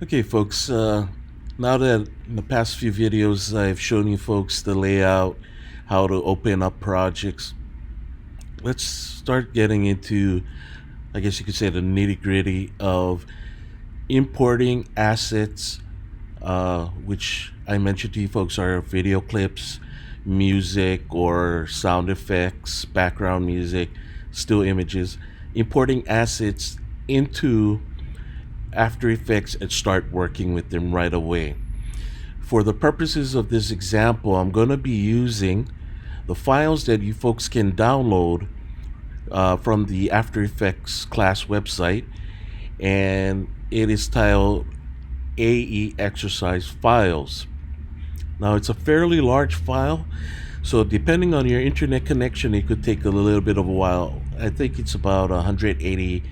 Okay, folks, now that in the past few videos I've shown you folks the layout, how to open up projects, let's start getting into, I guess you could say, the nitty gritty of importing assets, which I mentioned to you folks are video clips, music or sound effects, background music, still images, importing assets into After Effects and start working with them right away. For the purposes of this example, I'm going to be using the files that you folks can download from the After Effects class website, and it is titled AE Exercise Files. Now, it's a fairly large file, so depending on your internet connection, it could take a little bit of a while. I think it's about 180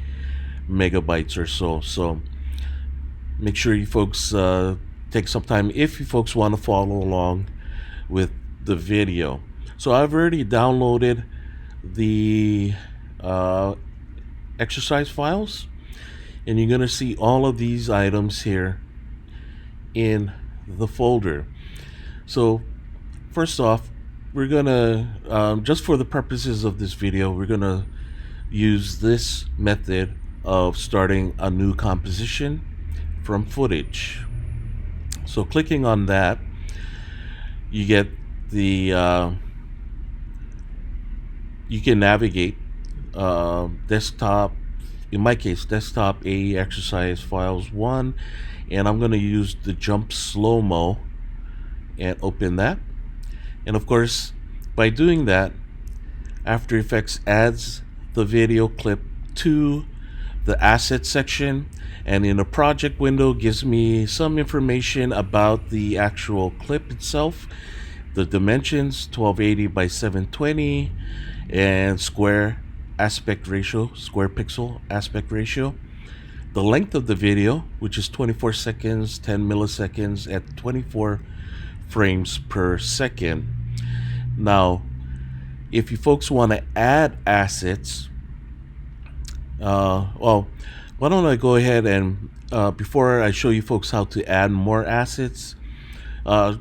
megabytes or so. So make sure you folks take some time if you folks want to follow along with the video. So I've already downloaded the uh, exercise files, and you're going to see all of these items here in the folder. So first off, we're going to, just for the purposes of this video, we're going to use this method of starting a new composition from footage. So clicking on that, you get the you can navigate desktop, in my case desktop AE exercise files 1, and I'm going to use the jump slow-mo and open that. And of course, by doing that, After Effects adds the video clip to the asset section, and in the project window gives me some information about the actual clip itself, the dimensions 1280 by 720, and square pixel aspect ratio, the length of the video, which is 24 seconds, 10 milliseconds at 24 frames per second. Now, if you folks want to add assets, well, why don't I go ahead and before I show you folks how to add more assets, uh,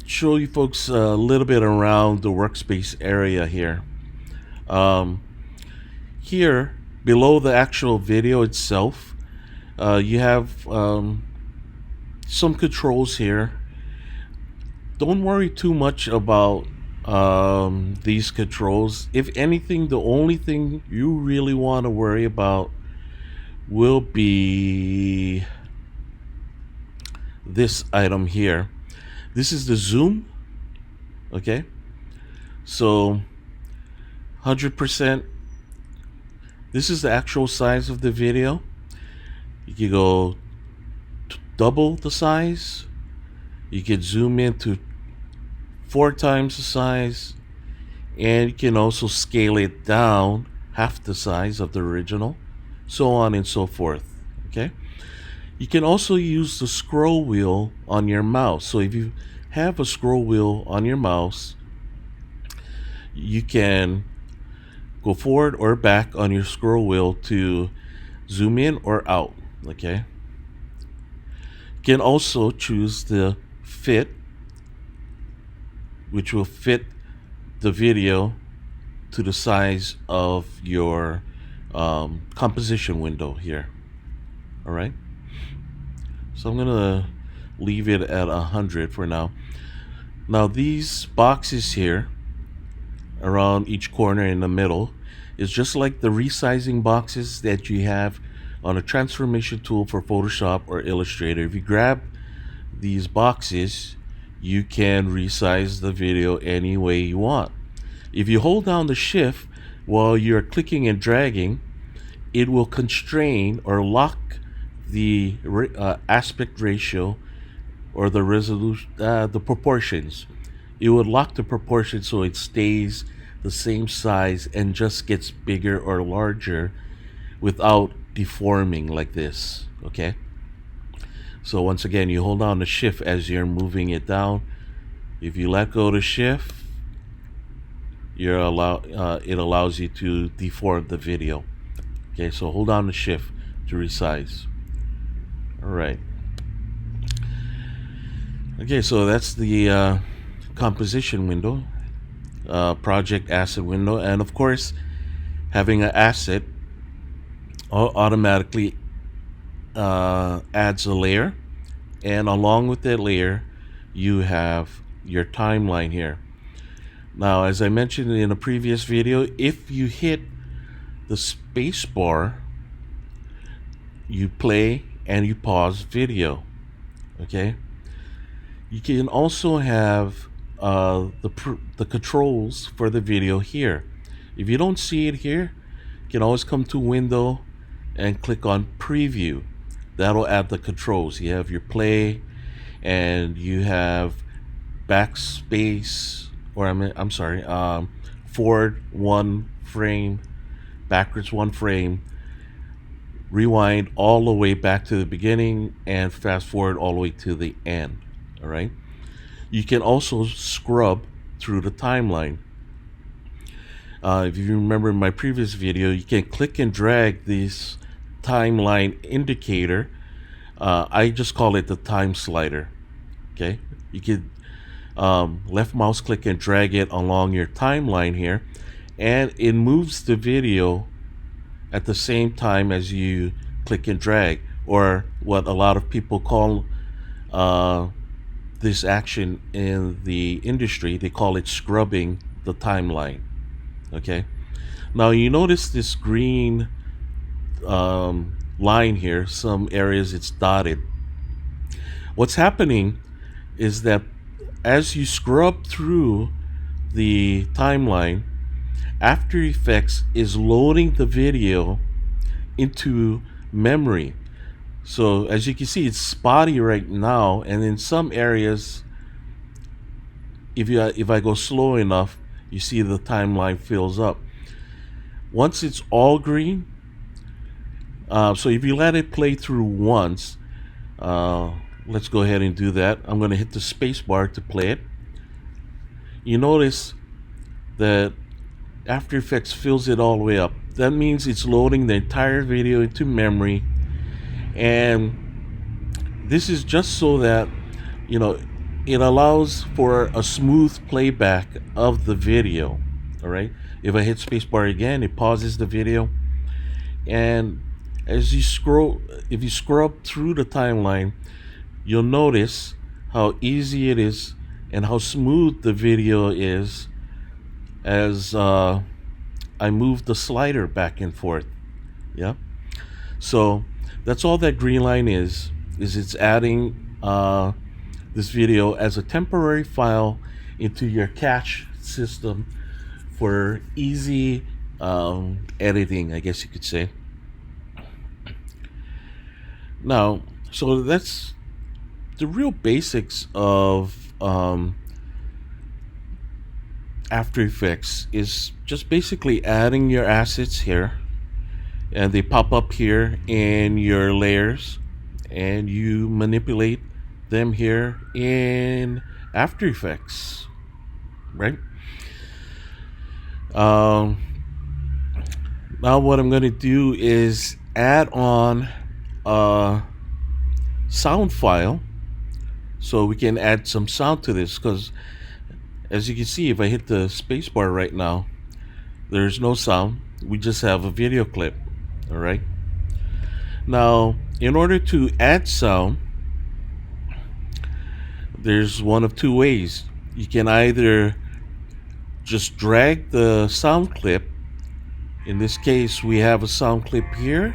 show you folks a little bit around the workspace area here. Um, Here, below the actual video itself, you have some controls here. Don't worry too much about these controls. If anything, the only thing you really want to worry about will be this item here. This is the zoom. Okay, so 100%. This is the actual size of the video. You can go double the size. You can zoom in to 4 times the size, and you can also scale it down half the size of the original, so on and so forth. Okay, you can also use the scroll wheel on your mouse. So if you have a scroll wheel on your mouse, you can go forward or back on your scroll wheel to zoom in or out. Okay, you can also choose the fit, which will fit the video to the size of your composition window here. All right, so I'm gonna leave it at 100 for now. Now these boxes here around each corner in the middle is just like the resizing boxes that you have on a transformation tool for Photoshop or Illustrator. If you grab these boxes, you can resize the video any way you want. If you hold down the shift while you're clicking and dragging, it will constrain or lock the aspect ratio or the resolution, the proportions. It would lock the proportions so it stays the same size and just gets bigger or larger without deforming like this. Okay, so once again, you hold down the shift as you're moving it down. If you let go of the shift, it allows you to deform the video. Okay, so hold down the shift to resize. All right. Okay, so that's the composition window, project asset window, and of course, having an asset automatically adds a layer, and along with that layer, you have your timeline here. Now, as I mentioned in a previous video, if you hit the space bar, you play and you pause video. Okay. You can also have the controls for the video here. If you don't see it here, you can always come to Window and click on Preview. That'll add the controls. You have your play, and you have backspace, or I'm sorry, forward one frame, backwards one frame, rewind all the way back to the beginning, and fast forward all the way to the end. All right. You can also scrub through the timeline. If you remember in my previous video, you can click and drag this timeline indicator. I just call it the time slider. Okay, you can left mouse click and drag it along your timeline here, and it moves the video at the same time as you click and drag, or what a lot of people call this action in the industry, they call it scrubbing the timeline. Okay, now you notice this green line here. Some areas it's dotted. What's happening is that as you scrub through the timeline, After Effects is loading the video into memory. So as you can see, it's spotty right now, and in some areas, if I go slow enough, you see the timeline fills up. Once it's all green, so if you let it play through once, let's go ahead and do that. I'm going to hit the space bar to play it. You notice that After Effects fills it all the way up. That means it's loading the entire video into memory, and this is just so that it allows for a smooth playback of the video. All right, if I hit spacebar again, it pauses the video, and if you scrub through the timeline, you'll notice how easy it is and how smooth the video is as I move the slider back and forth. Yeah, so that's all that green line is it's adding this video as a temporary file into your cache system for easy editing, I guess you could say. Now, so that's the real basics of After Effects, is just basically adding your assets here, and they pop up here in your layers, and you manipulate them here in After Effects, right? Now what I'm going to do is add on a sound file so we can add some sound to this, because as you can see, if I hit the spacebar right now, there's no sound. We just have a video clip. All right. Now, in order to add sound, there's one of two ways. You can either just drag the sound clip. In this case, we have a sound clip here.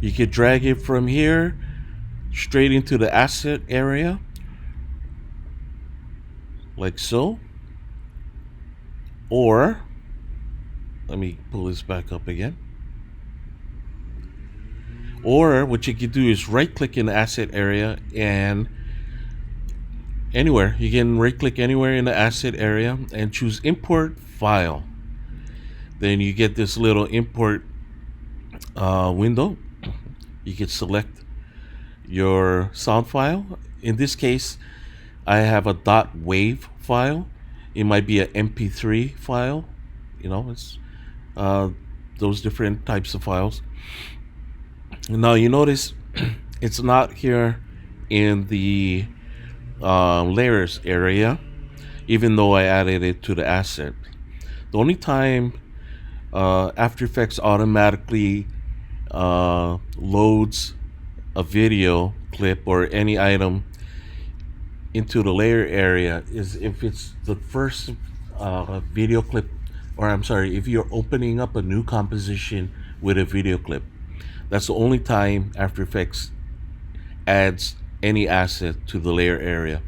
You could drag it from here straight into the asset area, like so. Or, let me pull this back up again. Or what you can do is right click in the asset area, and anywhere, you can right click anywhere in the asset area and choose import file. Then you get this little import window. You can select your sound file. In this case, I have a .wav file. It might be an MP3 file. It's those different types of files. Now you notice It's not here in the layers area, even though I added it to the asset. The only time After Effects automatically loads a video clip or any item into the layer area is if it's the first video clip, or I'm sorry, if you're opening up a new composition with a video clip. That's the only time After Effects adds any asset to the layer area.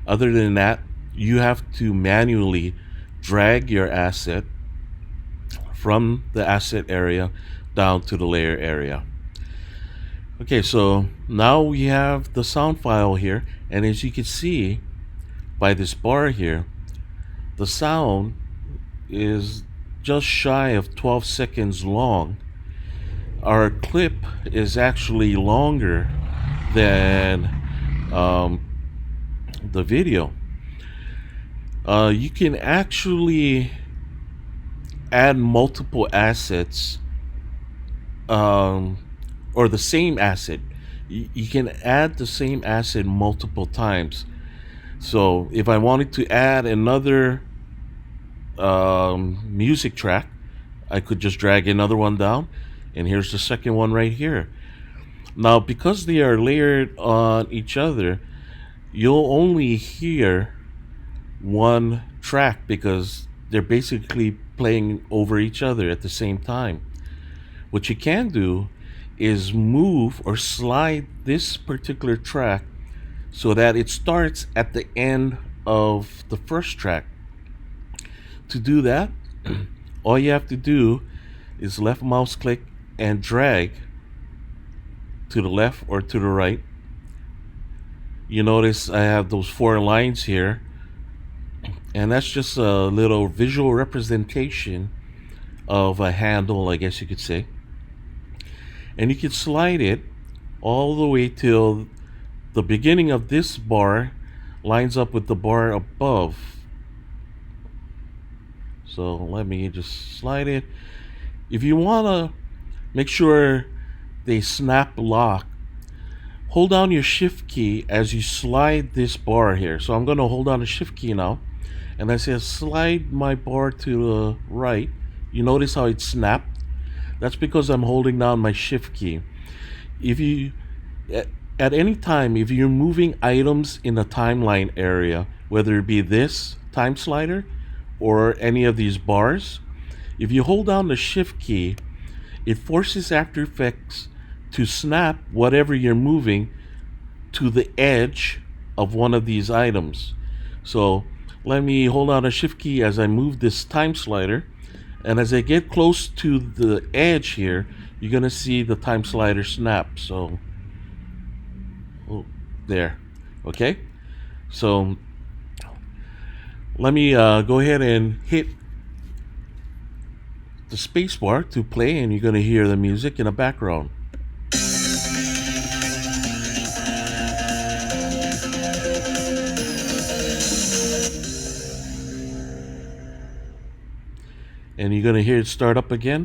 Other than that, you have to manually drag your asset from the asset area down to the layer area. Okay, so now we have the sound file here, and as you can see by this bar here, the sound is just shy of 12 seconds long. Our clip is actually longer than the video. You can actually add multiple assets, or the same asset. You can add the same asset multiple times. So if I wanted to add another music track, I could just drag another one down, and here's the second one right here. Now, because they are layered on each other, you'll only hear one track because they're basically playing over each other at the same time. What you can do is move or slide this particular track so that it starts at the end of the first track. To do that, all you have to do is left mouse click and drag to the left or to the right. You notice I have those four lines here, and that's just a little visual representation of a handle, I guess you could say. And you can slide it all the way till the beginning of this bar lines up with the bar above. So let me just slide it. If you want to make sure they snap lock, hold down your shift key as you slide this bar here. So I'm going to hold down the shift key now, and I say slide my bar to the right. You notice how it snapped? That's because I'm holding down my shift key. If you at any time, if you're moving items in the timeline area, whether it be this time slider or any of these bars, if you hold down the shift key, it forces After Effects to snap whatever you're moving to the edge of one of these items. So let me hold on a shift key as I move this time slider, and as I get close to the edge here, you're gonna see the time slider snap. So there. Okay, so let me go ahead and hit the space bar to play, and you're gonna hear the music in the background. And you're gonna hear it start up again.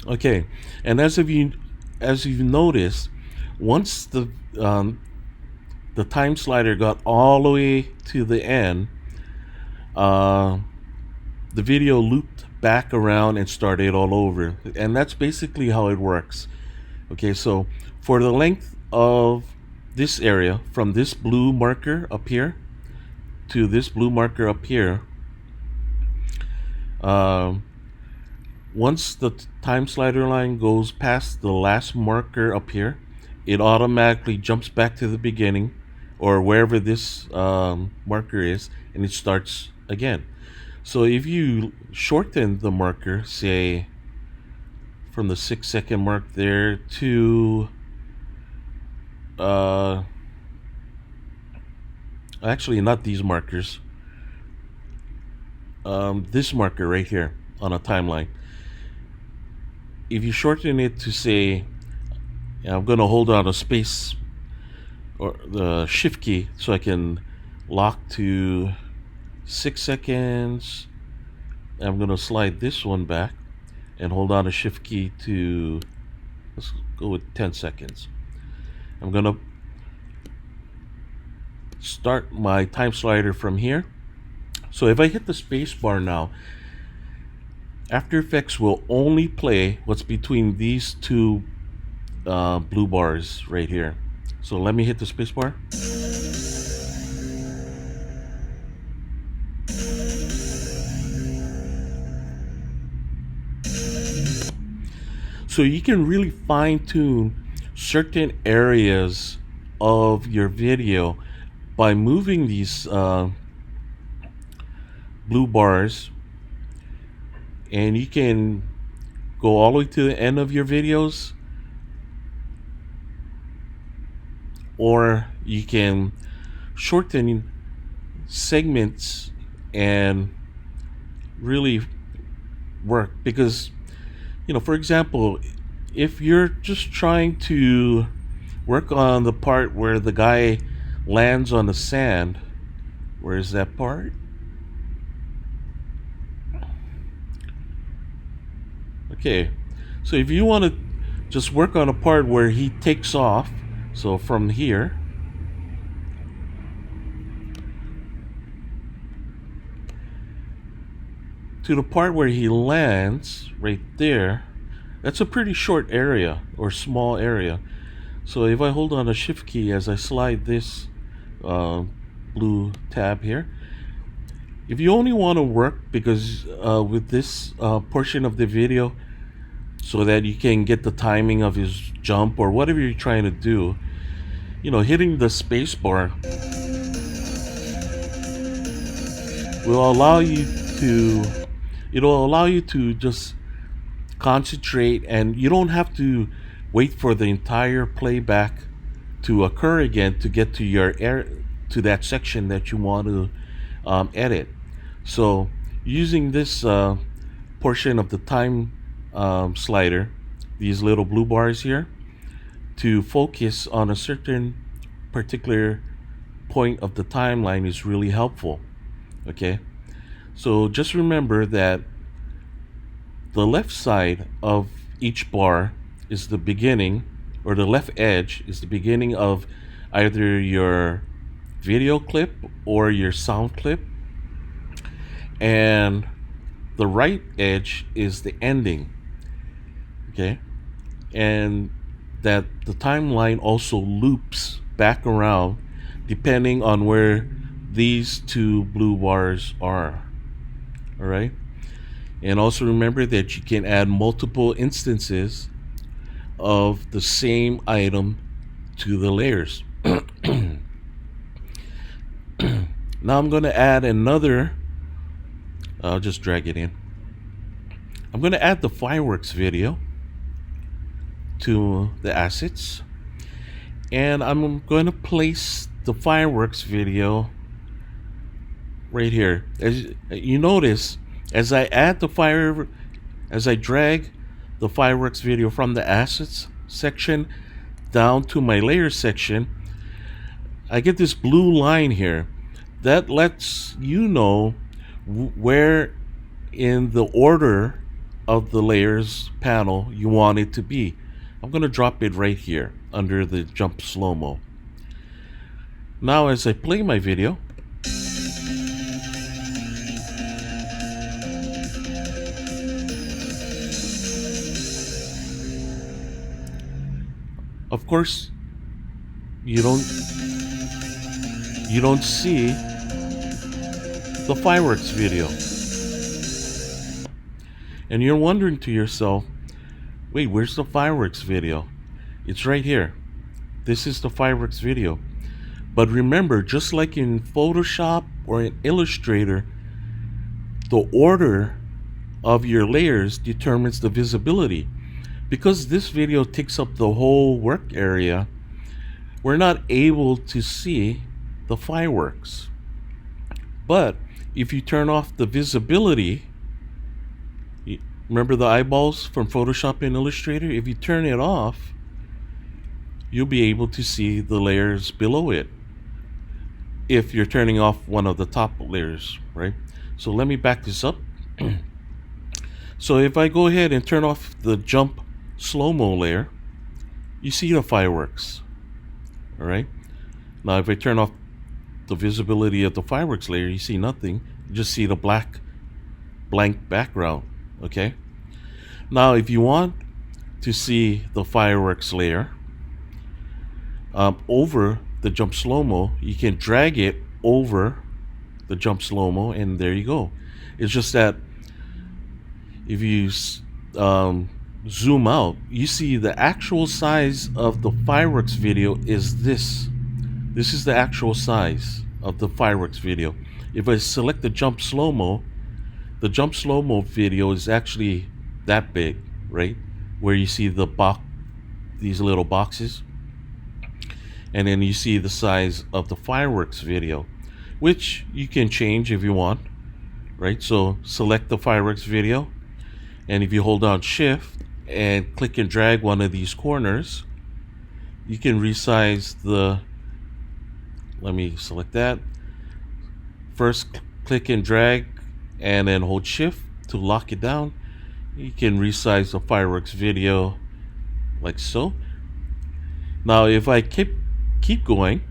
Okay, and as you've noticed, once the time slider got all the way to the end, the video looped back around and started all over, and that's basically how it works. Okay, so for the length of this area, from this blue marker up here to this blue marker up here, once the time slider line goes past the last marker up here, it automatically jumps back to the beginning or wherever this marker is, and it starts again. So if you shorten the marker, say from the 6-second mark there to actually not these markers, this marker right here on a timeline, if you shorten it to say And I'm going to hold on a space or the shift key so I can lock to 6 seconds. I'm going to slide this one back and hold on a shift key to, let's go with 10 seconds. I'm going to start my time slider from here. So if I hit the space bar now, After Effects will only play what's between these two blue bars right here. So let me hit the space bar. So you can really fine tune certain areas of your video by moving these blue bars, and you can go all the way to the end of your videos, or you can shorten segments and really work. Because, for example, if you're just trying to work on the part where the guy lands on the sand, where is that part? Okay, so if you want to just work on a part where he takes off, so from here to the part where he lands right there, that's a pretty short area or small area. So if I hold on a shift key as I slide this blue tab here, if you only want to work because with this portion of the video, so that you can get the timing of his jump or whatever you're trying to do, hitting the space bar will allow you to, it'll allow you to just concentrate, and you don't have to wait for the entire playback to occur again to get to your to that section that you want to edit. So using this portion of the time slider, these little blue bars here, to focus on a certain particular point of the timeline is really helpful. Okay, so just remember that the left side of each bar is the beginning, or the left edge is the beginning of either your video clip or your sound clip, and the right edge is the ending. Okay, and that the timeline also loops back around depending on where these two blue bars are. All right, and also remember that you can add multiple instances of the same item to the layers. Now I'm going to add another, I'll just drag it in. I'm going to add the fireworks video to the assets, and I'm going to place the fireworks video right here. As you notice, as I drag the fireworks video from the assets section down to my layer section, I get this blue line here that lets you know where in the order of the layers panel you want it to be. I'm going to drop it right here under the jump slow-mo. Now as I play my video, of course you don't see the fireworks video, and you're wondering to yourself, wait, where's the fireworks video? It's right here. This is the fireworks video. But remember, just like in Photoshop or in Illustrator, the order of your layers determines the visibility. Because this video takes up the whole work area, we're not able to see the fireworks. But if you turn off the visibility, remember the eyeballs from Photoshop and Illustrator? If you turn it off, you'll be able to see the layers below it if you're turning off one of the top layers, right? So let me back this up. So if I go ahead and turn off the jump slow-mo layer, you see the fireworks, all right? Now if I turn off the visibility of the fireworks layer, you see nothing. You just see the blank background, okay? Now if you want to see the fireworks layer over the jump slow-mo, you can drag it over the jump slow-mo, and there you go. It's just that if you zoom out, you see the actual size of the fireworks video is this. This is the actual size of the fireworks video. If I select the jump slow-mo video is actually that big, right? Where you see these little boxes. And then you see the size of the fireworks video, which you can change if you want, right? So select the fireworks video, and if you hold down shift and click and drag one of these corners, you can resize let me select that. First click and drag and then hold shift to lock it down. You can resize the fireworks video like so. Now if I keep going,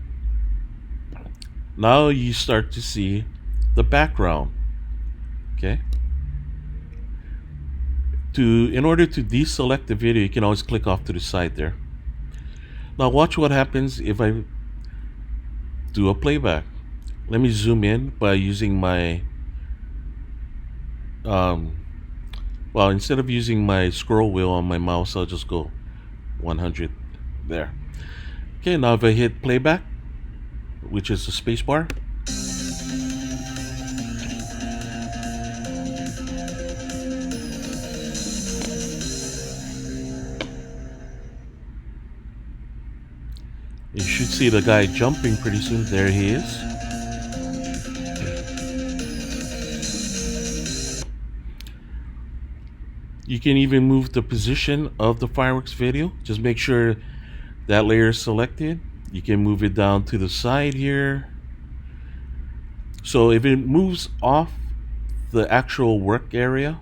now you start to see the background, okay? In order to deselect the video, you can always click off to the side there. Now watch what happens if I do a playback. Let me zoom in by using my well, instead of using my scroll wheel on my mouse, I'll just go 100 there. Okay, now if I hit playback, which is the space bar, you should see the guy jumping pretty soon. There he is. You can even move the position of the fireworks video. Just make sure that layer is selected. You can move it down to the side here. So if it moves off the actual work area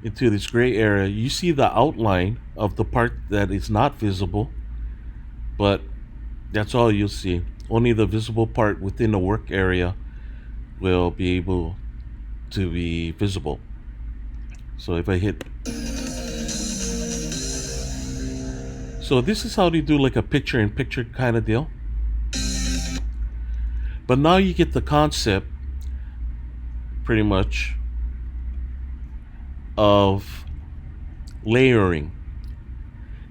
into this gray area, you see the outline of the part that is not visible, but that's all you'll see. Only the visible part within the work area will be able to be visible. So if I hit, so this is how they do like a picture-in-picture kind of deal. But now you get the concept pretty much of layering.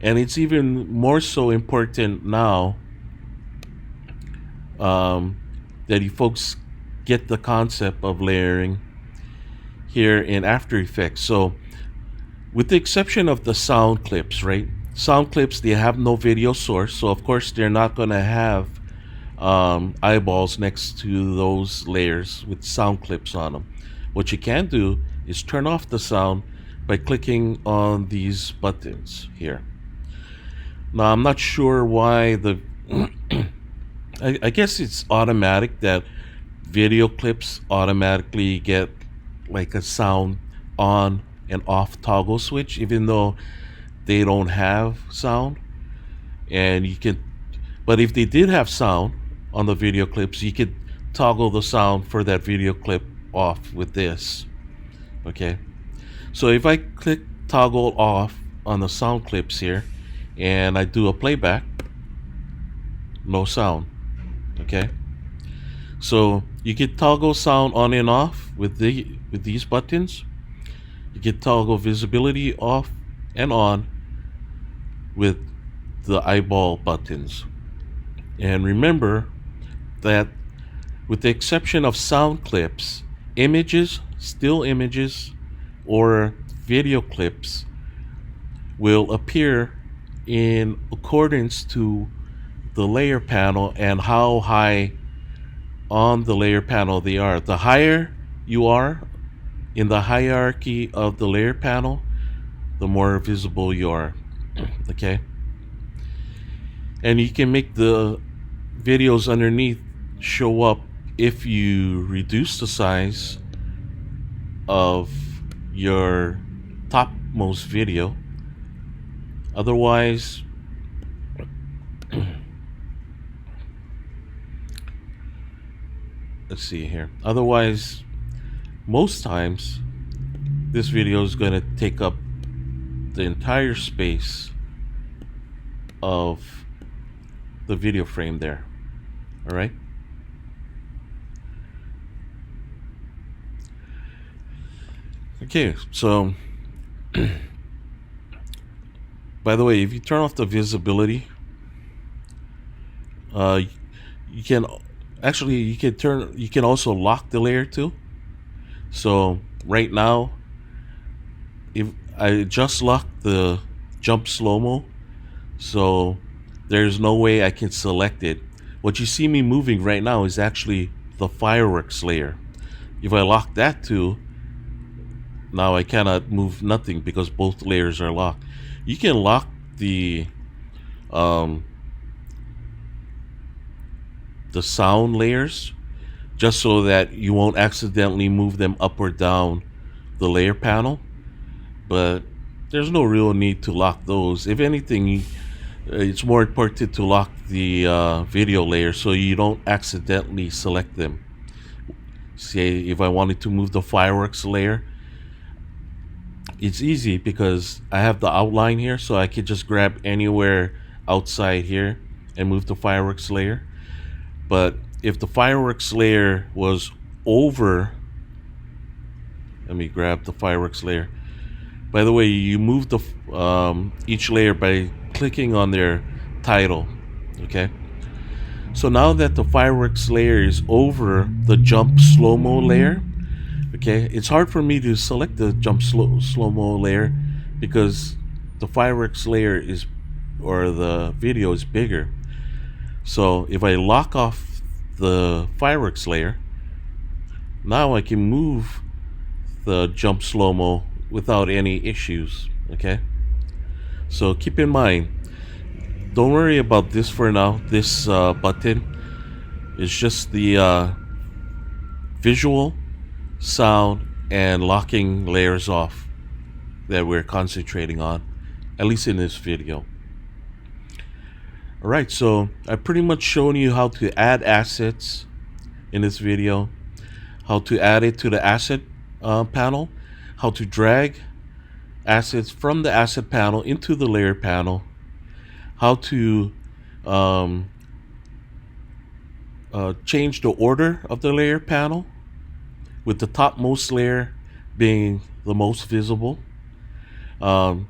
And it's even more so important now that you folks get the concept of layering here in After Effects. So with the exception of the sound clips, right? Sound clips, they have no video source, so of course they're not going to have eyeballs next to those layers with sound clips on them. What you can do is turn off the sound by clicking on these buttons here. Now I'm not sure why I guess it's automatic that video clips automatically get like a sound on and off toggle switch, even though they don't have sound. And you can, but if they did have sound on the video clips, you could toggle the sound for that video clip off with this. Okay, so if I click toggle off on the sound clips here and I do a playback, no sound. Okay, so you can toggle sound on and off with these buttons. You can toggle visibility off and on with the eyeball buttons. And remember that with the exception of sound clips, images, still images, or video clips will appear in accordance to the layer panel and how high on the layer panel they are. The higher you are in the hierarchy of the layer panel, the more visible you are. Okay, And you can make the videos underneath show up if you reduce the size of your topmost video. Otherwise, let's see here. Otherwise, most times this video is going to take up the entire space of the video frame there. All right. Okay, so by the way, if you turn off the visibility, you can actually you can also lock the layer too. So right now, if I just locked the jump slow-mo, so there's no way I can select it. What you see me moving right now is actually the fireworks layer. If I lock that too, now I cannot move nothing because both layers are locked. You can lock um, the sound layers just so that you won't accidentally move them up or down the layer panel, but there's no real need to lock those. If anything, it's more important to lock the video layer so you don't accidentally select them. Say if I wanted to move the fireworks layer, it's easy because I have the outline here, so I could just grab anywhere outside here and move the fireworks layer. But if the fireworks layer was over, let me grab the fireworks layer. By the way, you move the each layer by clicking on their title. Okay. So now that the fireworks layer is over the jump slow-mo layer, okay, it's hard for me to select the jump slow-mo layer because the fireworks layer is, or the video is bigger. So if I lock off the fireworks layer, now I can move the jump slow-mo without any issues. Okay, so keep in mind, don't worry about this for now. This button is just the visual, sound, and locking layers off that we're concentrating on, at least in this video. Alright, so I've pretty much shown you how to add assets in this video, how to add it to the asset panel, how to drag assets from the asset panel into the layer panel, how to change the order of the layer panel, with the topmost layer being the most visible, turn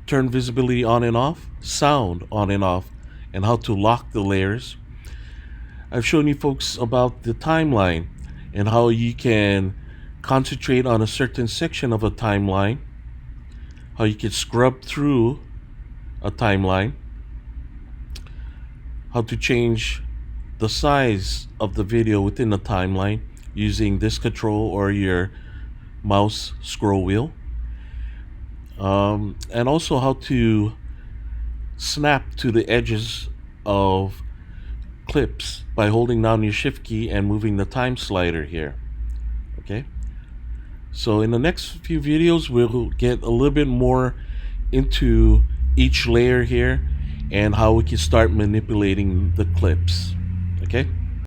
visibility on and off, sound on and off, and how to lock the layers. I've shown you folks about the timeline and how you can concentrate on a certain section of a timeline, how you can scrub through a timeline, how to change the size of the video within the timeline using this control or your mouse scroll wheel, and also how to snap to the edges of clips by holding down your shift key and moving the time slider here. Okay, so in the next few videos we'll get a little bit more into each layer here and how we can start manipulating the clips. Okay.